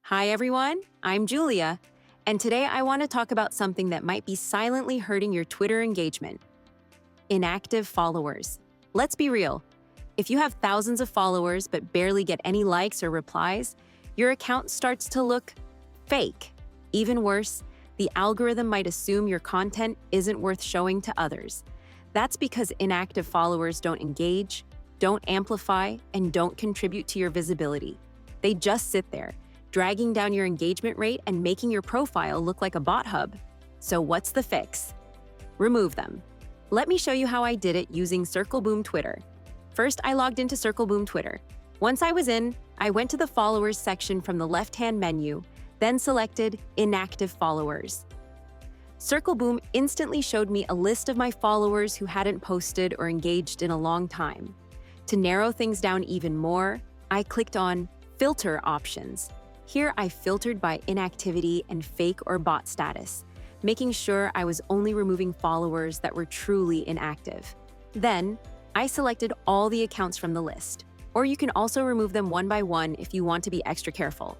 Hi everyone, I'm Julia, and today I want to talk about something that might be silently hurting your Twitter engagement. Inactive followers. Let's be real. If you have thousands of followers but barely get any likes or replies, your account starts to look fake. Even worse, the algorithm might assume your content isn't worth showing to others. That's because inactive followers don't engage, don't amplify, and don't contribute to your visibility. They just sit there, dragging down your engagement rate and making your profile look like a bot hub. So what's the fix? Remove them. Let me show you how I did it using Circleboom Twitter. First, I logged into Circleboom Twitter. Once I was in, I went to the followers section from the left-hand menu, then selected inactive followers. Circleboom instantly showed me a list of my followers who hadn't posted or engaged in a long time. To narrow things down even more, I clicked on Filter Options. Here I filtered by inactivity and fake or bot status, making sure I was only removing followers that were truly inactive. Then, I selected all the accounts from the list, or you can also remove them one by one if you want to be extra careful.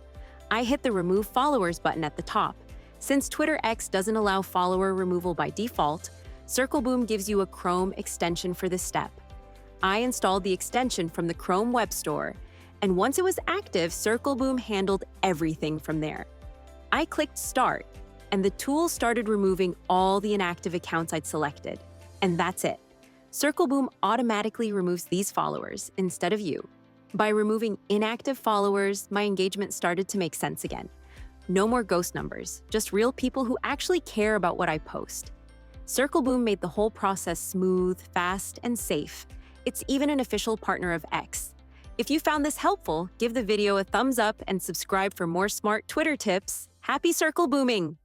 I hit the Remove Followers button at the top. Since Twitter X doesn't allow follower removal by default, Circleboom gives you a Chrome extension for this step. I installed the extension from the Chrome Web Store, and once it was active, Circleboom handled everything from there. I clicked Start, and the tool started removing all the inactive accounts I'd selected. And that's it. Circleboom automatically removes these followers instead of you. By removing inactive followers, my engagement started to make sense again. No more ghost numbers, just real people who actually care about what I post. Circleboom made the whole process smooth, fast, and safe. It's even an official partner of X. If you found this helpful, give the video a thumbs up and subscribe for more smart Twitter tips. Happy Circlebooming!